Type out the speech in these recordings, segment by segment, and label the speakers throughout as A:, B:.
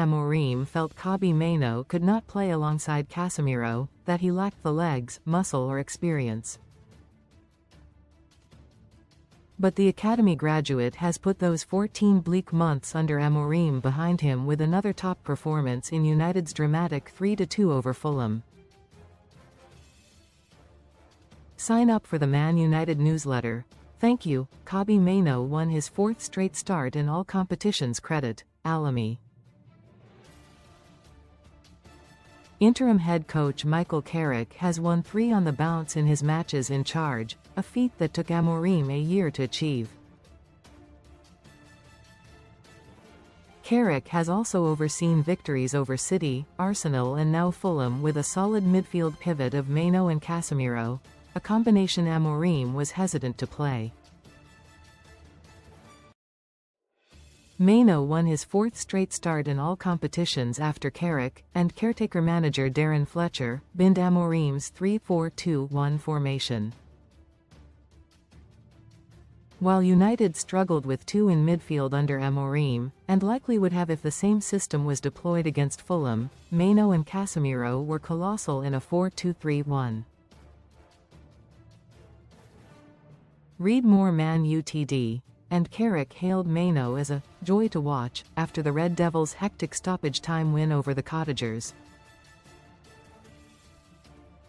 A: Amorim felt Kobbie Mainoo could not play alongside Casemiro, that he lacked the legs, muscle or experience. But the academy graduate has put those 14 bleak months under Amorim behind him with another top performance in United's dramatic 3-2 over Fulham. Sign up for the Man United newsletter. Thank you. Kobbie Mainoo won his 4th straight start in all competitions. Credit, Alamy. Interim head coach Michael Carrick has won 3 on the bounce in his matches in charge, a feat that took Amorim a year to achieve. Carrick has also overseen victories over City, Arsenal and now Fulham with a solid midfield pivot of Mainoo and Casemiro, a combination Amorim was hesitant to play. Mainoo won his 4th straight start in all competitions after Carrick and caretaker manager Darren Fletcher binned Amorim's 3-4-2-1 formation. While United struggled with 2 in midfield under Amorim, and likely would have if the same system was deployed against Fulham, Mainoo and Casemiro were colossal in a 4-2-3-1. Read more. Man Utd. And Carrick hailed Mainoo as a joy to watch after the Red Devils' hectic stoppage time win over the Cottagers.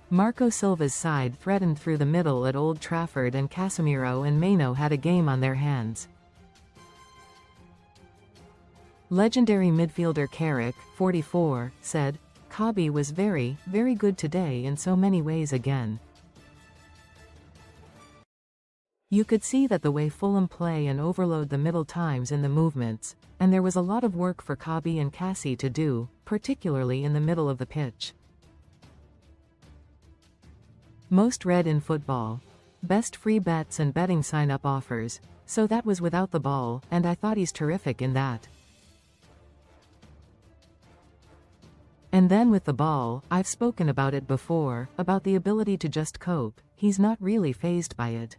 A: Marco Silva's side threatened through the middle at Old Trafford and Casemiro and Mainoo had a game on their hands. Legendary midfielder Carrick, 44, said, "Kobbie was very, very good today in so many ways again. You could see that the way Fulham play and overload the middle times in the movements, and there was a lot of work for Kobbie and Cassie to do, particularly in the middle of the pitch. Most read in football. Best free bets and betting sign-up offers, so that was without the ball, and I thought he's terrific in that. And then with the ball, I've spoken about it before, about the ability to just cope, he's not really fazed by it.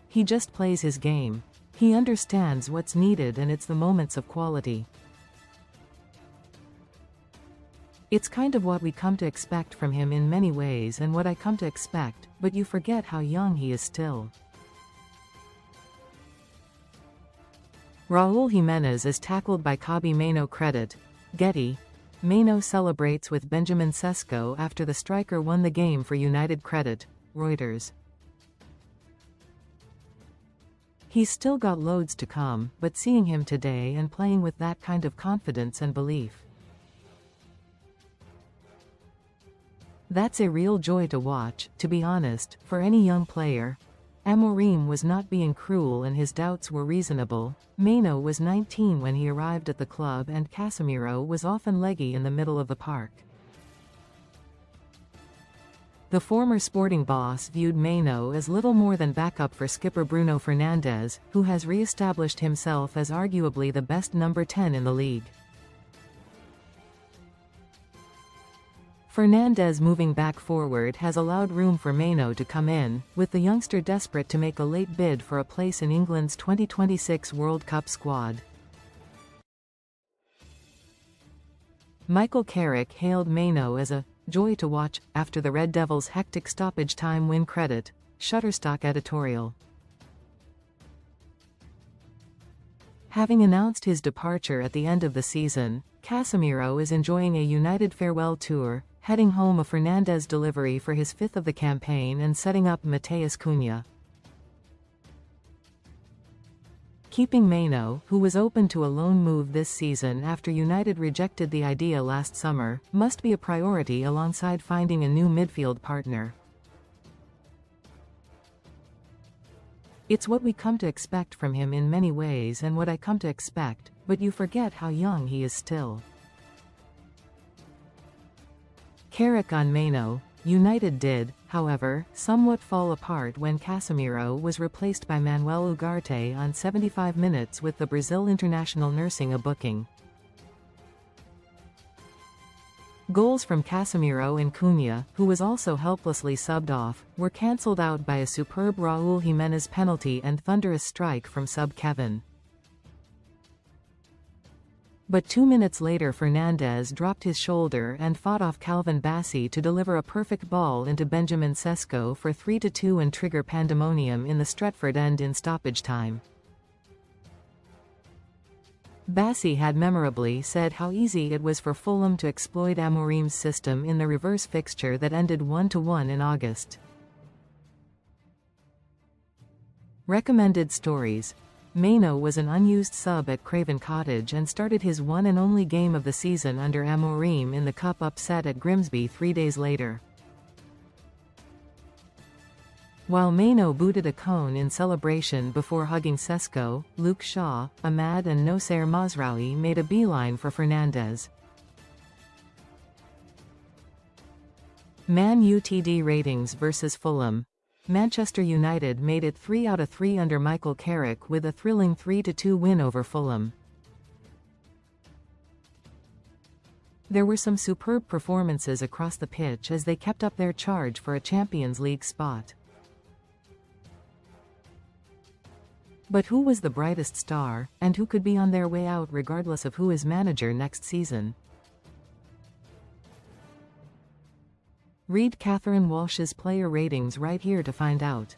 A: He just plays his game. He understands what's needed and it's the moments of quality. It's kind of what we come to expect from him in many ways and what I come to expect, but you forget how young he is still." Raul Jimenez is tackled by Kobbie Mainoo. Credit, Getty. Mainoo celebrates with Benjamin Sesko after the striker won the game for United. Credit, Reuters. He's still got loads to come, but seeing him today and playing with that kind of confidence and belief, that's a real joy to watch, to be honest, for any young player. Amorim was not being cruel and his doubts were reasonable. Mainoo was 19 when he arrived at the club and Casemiro was often leggy in the middle of the park. The former Sporting boss viewed Mainoo as little more than backup for skipper Bruno Fernandes, who has re-established himself as arguably the best number 10 in the league. Fernandes moving back forward has allowed room for Mainoo to come in, with the youngster desperate to make a late bid for a place in England's 2026 World Cup squad. Michael Carrick hailed Mainoo as a joy to watch after the Red Devils' hectic stoppage time win. Credit, Shutterstock editorial. Having announced his departure at the end of the season, Casemiro is enjoying a United farewell tour, heading home a Fernandes delivery for his 5th of the campaign and setting up Matheus Cunha. Keeping Mainoo, who was open to a loan move this season after United rejected the idea last summer, must be a priority alongside finding a new midfield partner. It's what we come to expect from him in many ways and what I come to expect, but you forget how young he is still. Carrick on Mainoo. United did, however, somewhat fall apart when Casemiro was replaced by Manuel Ugarte on 75 minutes with the Brazil international nursing a booking. Goals from Casemiro and Cunha, who was also helplessly subbed off, were cancelled out by a superb Raul Jimenez penalty and thunderous strike from sub Kevin. But 2 minutes later Fernandes dropped his shoulder and fought off Calvin Bassey to deliver a perfect ball into Benjamin Sesko for 3-2 and trigger pandemonium in the Stretford end in stoppage time. Bassey had memorably said how easy it was for Fulham to exploit Amorim's system in the reverse fixture that ended 1-1 in August. Recommended stories. Mainoo was an unused sub at Craven Cottage and started his one and only game of the season under Amorim in the Cup upset at Grimsby 3 days later. While Mainoo booted a cone in celebration before hugging Sesko, Luke Shaw, Ahmad and Nosair Mazraoui made a beeline for Fernandes. Man Utd ratings versus Fulham. Manchester United made it 3 out of 3 under Michael Carrick with a thrilling 3-2 win over Fulham. There were some superb performances across the pitch as they kept up their charge for a Champions League spot. But who was the brightest star, and who could be on their way out regardless of who is manager next season? Read Catherine Walsh's player ratings right here to find out.